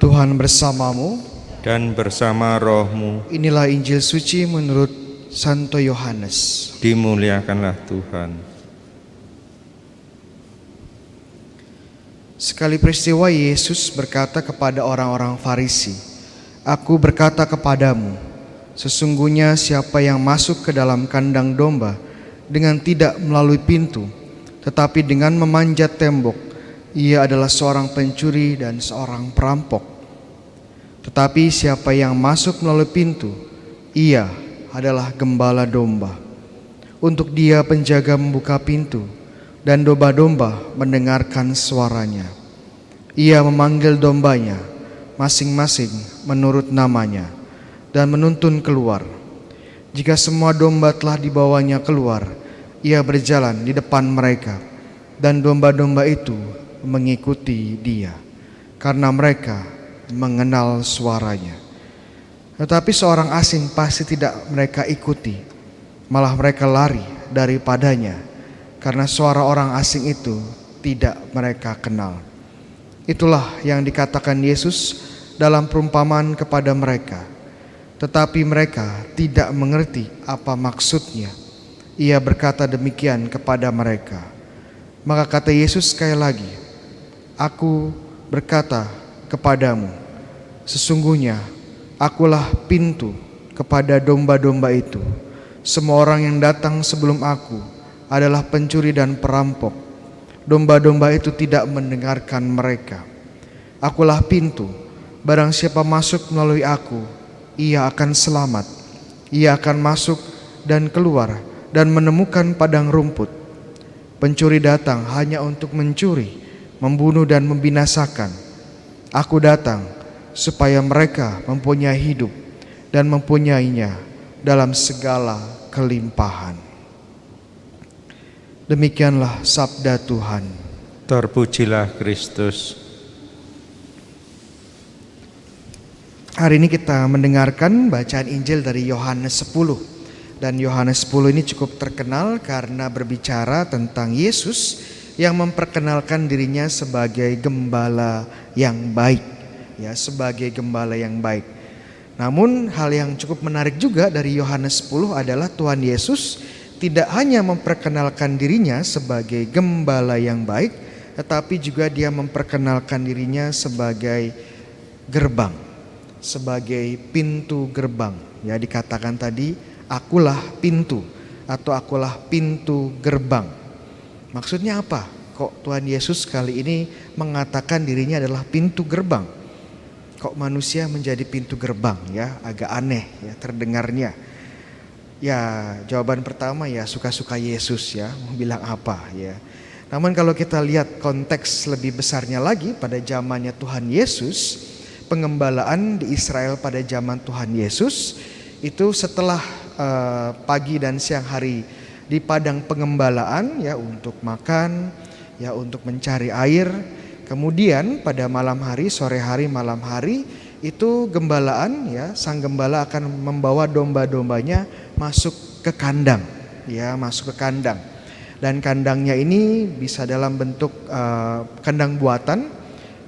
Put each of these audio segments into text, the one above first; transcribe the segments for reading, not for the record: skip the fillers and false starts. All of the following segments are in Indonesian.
Tuhan bersamamu dan bersama rohmu. Inilah Injil suci menurut Santo Yohanes. Dimuliakanlah Tuhan. Sekali peristiwa Yesus berkata kepada orang-orang Farisi, "Aku berkata kepadamu, sesungguhnya siapa yang masuk ke dalam kandang domba dengan tidak melalui pintu, tetapi dengan memanjat tembok, ia adalah seorang pencuri dan seorang perampok. Tetapi siapa yang masuk melalui pintu, ia adalah gembala domba. Untuk dia penjaga membuka pintu, dan domba-domba mendengarkan suaranya. Ia memanggil dombanya masing-masing menurut namanya dan menuntun keluar. Jika semua domba telah dibawanya keluar, ia berjalan di depan mereka, dan domba-domba itu mengikuti dia, karena mereka mengenal suaranya. Tetapi seorang asing pasti tidak mereka ikuti, malah mereka lari daripadanya, karena suara orang asing itu tidak mereka kenal." Itulah yang dikatakan Yesus dalam perumpamaan kepada mereka, tetapi mereka tidak mengerti apa maksudnya. Ia berkata demikian kepada mereka. Maka kata Yesus sekali lagi, "Aku berkata kepadamu, sesungguhnya akulah pintu kepada domba-domba itu. Semua orang yang datang sebelum aku adalah pencuri dan perampok. Domba-domba itu tidak mendengarkan mereka. Akulah pintu, barang siapa masuk melalui aku, ia akan selamat. Ia akan masuk dan keluar dan menemukan padang rumput. Pencuri datang hanya untuk mencuri, membunuh dan membinasakan. Aku datang supaya mereka mempunyai hidup dan mempunyainya dalam segala kelimpahan." Demikianlah sabda Tuhan. Terpujilah Kristus. Hari ini kita mendengarkan bacaan Injil dari Yohanes 10. Dan Yohanes 10 ini cukup terkenal karena berbicara tentang Yesus yang memperkenalkan dirinya sebagai gembala yang baik, ya, sebagai gembala yang baik. Namun hal yang cukup menarik juga dari Yohanes 10 adalah Tuhan Yesus tidak hanya memperkenalkan dirinya sebagai gembala yang baik, tetapi juga dia memperkenalkan dirinya sebagai gerbang, sebagai pintu gerbang. Ya, dikatakan tadi, akulah pintu atau akulah pintu gerbang. Maksudnya apa? Kok Tuhan Yesus kali ini mengatakan dirinya adalah pintu gerbang? Kok manusia menjadi pintu gerbang, ya? Agak aneh ya terdengarnya. Ya, jawaban pertama ya suka-suka Yesus, ya, mau bilang apa ya. Namun kalau kita lihat konteks lebih besarnya lagi pada zamannya Tuhan Yesus, pengembalaan di Israel pada zaman Tuhan Yesus itu setelah pagi dan siang hari di padang pengembalaan, ya, untuk makan, ya, untuk mencari air. Kemudian pada malam hari, sore hari, malam hari itu gembalaan, ya, sang gembala akan membawa domba-dombanya masuk ke kandang, ya, masuk ke kandang. Dan kandangnya ini bisa dalam bentuk kandang buatan.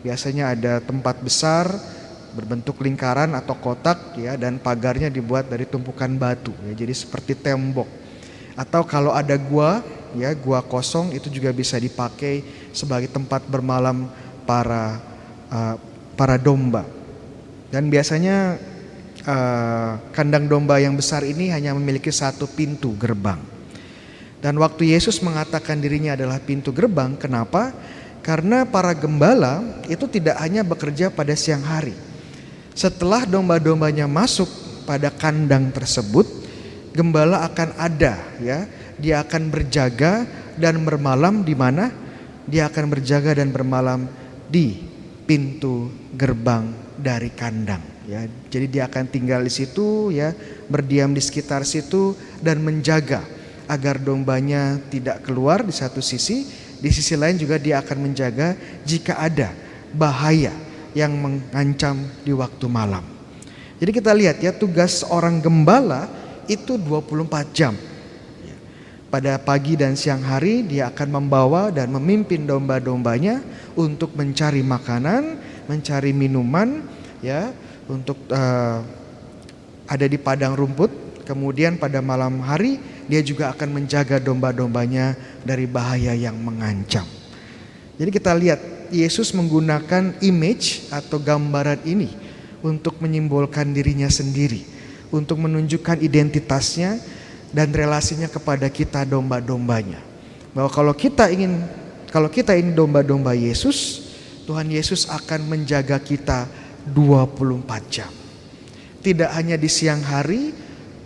Biasanya ada tempat besar berbentuk lingkaran atau kotak, ya, dan pagarnya dibuat dari tumpukan batu, ya, jadi seperti tembok. Atau kalau ada gua, ya, gua kosong itu juga bisa dipakai sebagai tempat bermalam para domba. Dan biasanya kandang domba yang besar ini hanya memiliki satu pintu gerbang. Dan waktu Yesus mengatakan dirinya adalah pintu gerbang, kenapa? Karena para gembala itu tidak hanya bekerja pada siang hari. Setelah domba-dombanya masuk pada kandang tersebut, gembala akan ada, ya. Dia akan berjaga dan bermalam di mana? Dia akan berjaga dan bermalam di pintu gerbang dari kandang, ya. Jadi dia akan tinggal di situ, ya, berdiam di sekitar situ dan menjaga agar dombanya tidak keluar di satu sisi. Di sisi lain juga dia akan menjaga jika ada bahaya yang mengancam di waktu malam. Jadi kita lihat, ya, tugas orang gembala itu 24 jam. Pada pagi dan siang hari dia akan membawa dan memimpin domba-dombanya untuk mencari makanan, mencari minuman, ya, untuk ada di padang rumput. Kemudian pada malam hari dia juga akan menjaga domba-dombanya dari bahaya yang mengancam. Jadi kita lihat Yesus menggunakan image atau gambaran ini untuk menyimbolkan dirinya sendiri, untuk menunjukkan identitasnya dan relasinya kepada kita domba-dombanya. Bahwa kalau kita ini domba-domba Yesus, Tuhan Yesus akan menjaga kita 24 jam. Tidak hanya di siang hari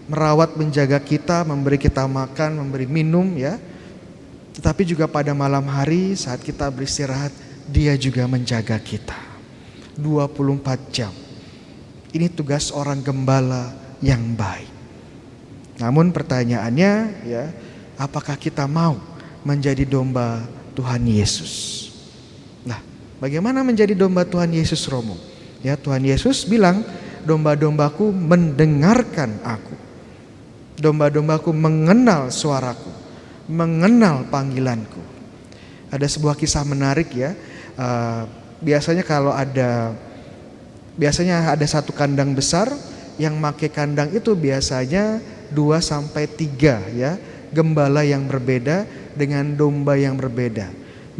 merawat, menjaga kita, memberi kita makan, memberi minum, ya. Tetapi juga pada malam hari saat kita beristirahat, Dia juga menjaga kita 24 jam. Ini tugas orang gembala yang baik. Namun pertanyaannya, ya, apakah kita mau menjadi domba Tuhan Yesus? Nah, bagaimana menjadi domba Tuhan Yesus, Romo? Ya, Tuhan Yesus bilang, domba-dombaku mendengarkan aku. Domba-dombaku mengenal suaraku, mengenal panggilanku. Ada sebuah kisah menarik, ya. Biasanya ada satu kandang besar, yang pakai kandang itu biasanya 2-3, ya, gembala yang berbeda dengan domba yang berbeda.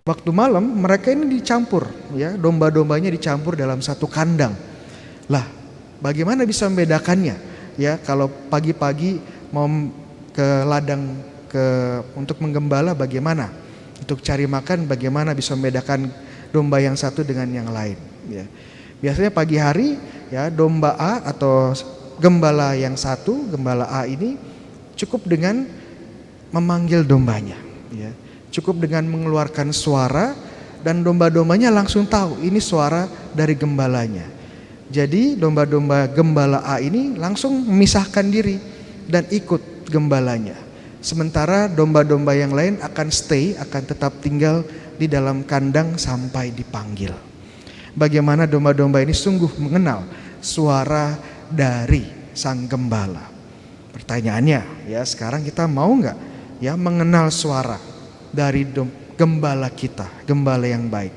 Waktu malam mereka ini dicampur, ya, domba-dombanya dicampur dalam satu kandang. Lah, bagaimana bisa membedakannya? Ya, kalau pagi-pagi mau ke ladang untuk menggembala, bagaimana? Untuk cari makan, bagaimana bisa membedakan domba yang satu dengan yang lain? Ya. Biasanya pagi hari, ya, domba A atau gembala yang satu, gembala A ini cukup dengan memanggil dombanya, ya. Cukup dengan mengeluarkan suara dan domba-dombanya langsung tahu ini suara dari gembalanya. Jadi domba-domba gembala A ini langsung memisahkan diri dan ikut gembalanya. Sementara domba-domba yang lain akan tetap tinggal di dalam kandang sampai dipanggil. Bagaimana domba-domba ini sungguh mengenal suara dari sang gembala. Pertanyaannya, ya, sekarang kita mau nggak, ya, mengenal suara dari gembala kita, gembala yang baik?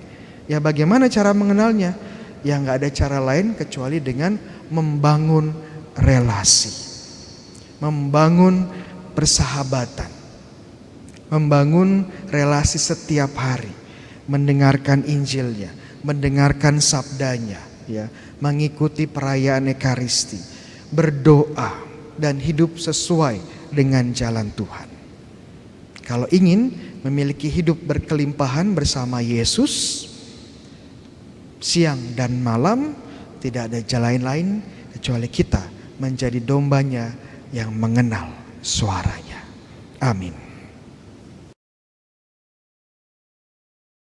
Ya, bagaimana cara mengenalnya? Ya, nggak ada cara lain kecuali dengan membangun relasi, membangun persahabatan, membangun relasi setiap hari, mendengarkan Injilnya, mendengarkan sabdanya, ya, mengikuti perayaan Ekaristi, berdoa dan hidup sesuai dengan jalan Tuhan. Kalau ingin memiliki hidup berkelimpahan bersama Yesus, siang dan malam tidak ada jalan lain kecuali kita menjadi dombanya yang mengenal suaranya. Amin.